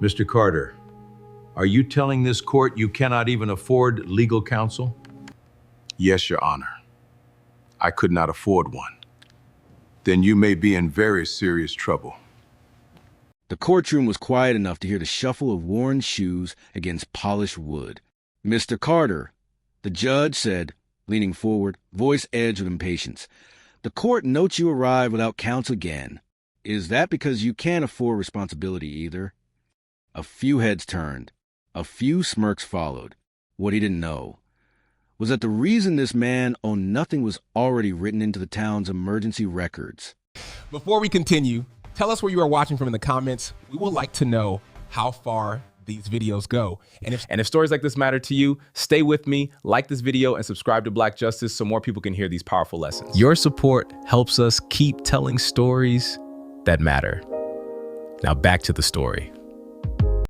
Mr. Carter, are you telling this court you cannot even afford legal counsel? Yes, Your Honor. I could not afford one. Then you may be in very serious trouble. The courtroom was quiet enough to hear the shuffle of worn shoes against polished wood. Mr. Carter, the judge said, leaning forward, voice edged with impatience. The court notes you arrived without counsel again. Is that because you can't afford responsibility either? A few heads turned. A few smirks followed. What he didn't know was that the reason this man owned nothing was already written into the town's emergency records. Before we continue, tell us where you are watching from in the comments. We would like to know how far these videos go. And if stories like this matter to you, stay with me, like this video, and subscribe to Black Justice so more people can hear these powerful lessons. Your support helps us keep telling stories that matter. Now back to the story.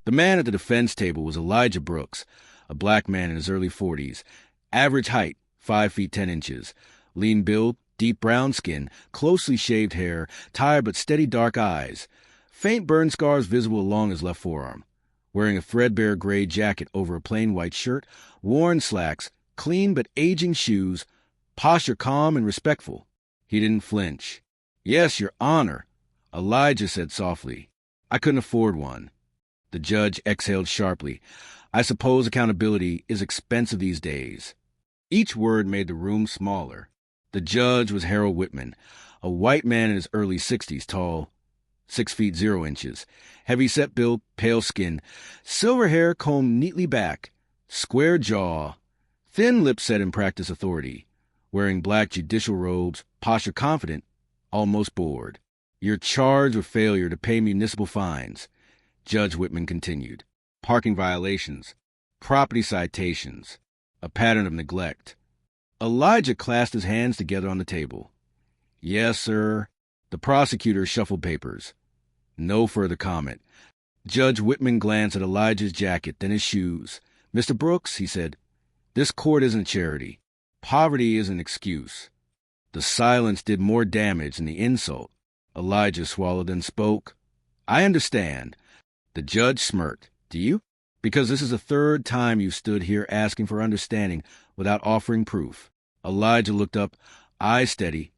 The man at the defense table was Elijah Brooks, a black man in his early 40s, average height, 5 feet 10 inches, lean build, deep brown skin, closely shaved hair, tired but steady dark eyes, faint burn scars visible along his left forearm, wearing a threadbare gray jacket over a plain white shirt, worn slacks, clean but aging shoes, posture calm and respectful. He didn't flinch. Yes, Your Honor, Elijah said softly. I couldn't afford one. The judge exhaled sharply. I suppose accountability is expensive these days. Each word made the room smaller. The judge was Harold Whitman, a white man in his early 60s, tall, 6 feet 0 inches, heavy-set build, pale skin, silver hair combed neatly back, square jaw, thin lips set in practice authority, wearing black judicial robes, posture confident, almost bored. You're charged with failure to pay municipal fines, Judge Whitman continued. Parking violations, property citations, a pattern of neglect. Elijah clasped his hands together on the table. Yes, sir. The prosecutor shuffled papers. No further comment. Judge Whitman glanced at Elijah's jacket, then his shoes. Mr. Brooks, he said, this court isn't charity. Poverty is an excuse. The silence did more damage than the insult. Elijah swallowed and spoke. I understand. The judge smirked. Do you? Because this is the third time you stood here asking for understanding without offering proof. Elijah looked up, eyes steady.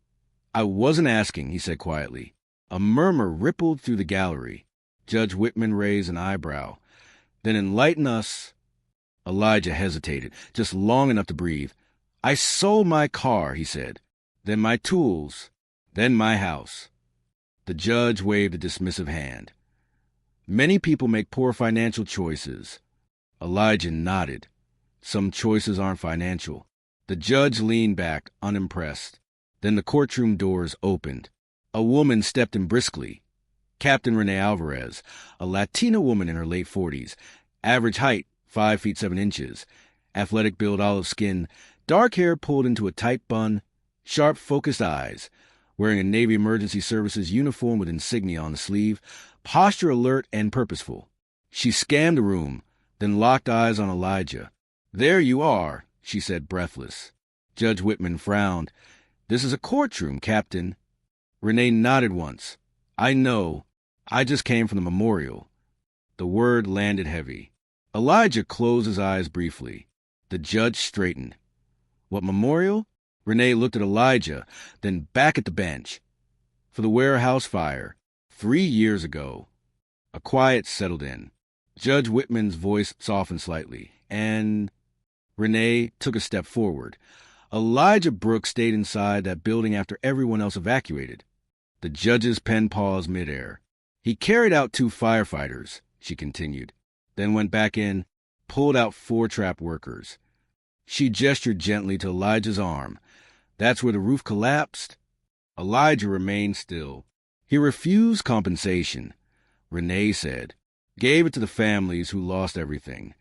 I wasn't asking, he said quietly. A murmur rippled through the gallery. Judge Whitman raised an eyebrow. Then enlighten us. Elijah hesitated, just long enough to breathe. I sold my car, he said. Then my tools. Then my house. The judge waved a dismissive hand. Many people make poor financial choices. Elijah nodded. Some choices aren't financial. The judge leaned back, unimpressed. Then the courtroom doors opened. A woman stepped in briskly. Captain Renee Alvarez, a Latina woman in her late 40s, average height, 5 feet 7 inches, athletic build, olive skin, dark hair pulled into a tight bun, sharp, focused eyes, wearing a Navy Emergency Services uniform with insignia on the sleeve, posture alert and purposeful. She scanned the room, then locked eyes on Elijah. There you are, she said, breathless. Judge Whitman frowned. This is a courtroom, Captain. Renee nodded once. I know. I just came from the memorial. The word landed heavy. Elijah closed his eyes briefly. The judge straightened. What memorial? Renee looked at Elijah, then back at the bench. For the warehouse fire. 3 years ago. A quiet settled in. Judge Whitman's voice softened slightly, and Renee took a step forward. Elijah Brooks stayed inside that building after everyone else evacuated. The judge's pen paused midair. He carried out 2 firefighters, she continued, then went back in, pulled out 4 trapped workers. She gestured gently to Elijah's arm. That's where the roof collapsed. Elijah remained still. He refused compensation, Renee said. Gave it to the families who lost everything.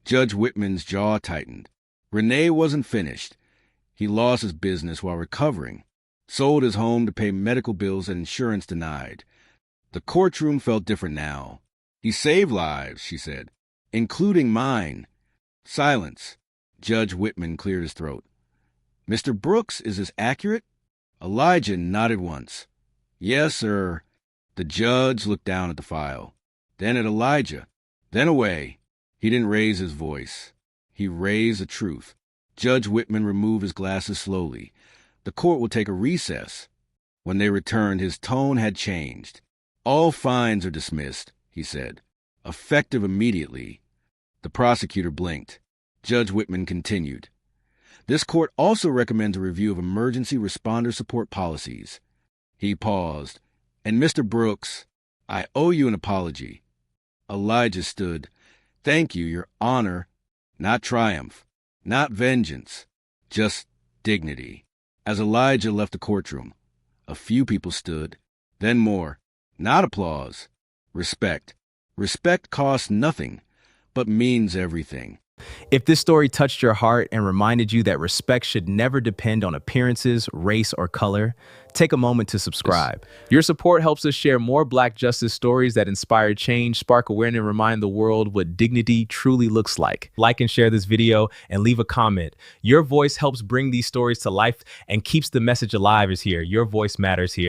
Judge Whitman's jaw tightened. Renee wasn't finished. He lost his business while recovering. Sold his home to pay medical bills and insurance denied. The courtroom felt different now. He saved lives, she said, including mine. Silence. Judge Whitman cleared his throat. Mr. Brooks, is this accurate? Elijah nodded once. Yes, sir. The judge looked down at the file. then at Elijah, then away. He didn't raise his voice. He raised the truth. Judge Whitman removed his glasses slowly. The court will take a recess. When they returned, his tone had changed. All fines are dismissed, he said, effective immediately. The prosecutor blinked. Judge Whitman continued. This court also recommends a review of emergency responder support policies. He paused. And Mr. Brooks, I owe you an apology. Elijah stood. Thank you, Your Honor. Not triumph, not vengeance, just dignity. As Elijah left the courtroom, a few people stood, then more. Not applause. Respect. Respect costs nothing, but means everything. If this story touched your heart and reminded you that respect should never depend on appearances, race, or color, take a moment to subscribe. Your support helps us share more Black justice stories that inspire change, spark awareness, and remind the world what dignity truly looks like. Like and share this video and leave a comment. Your voice helps bring these stories to life and keeps the message alive. Is here. Your voice matters here.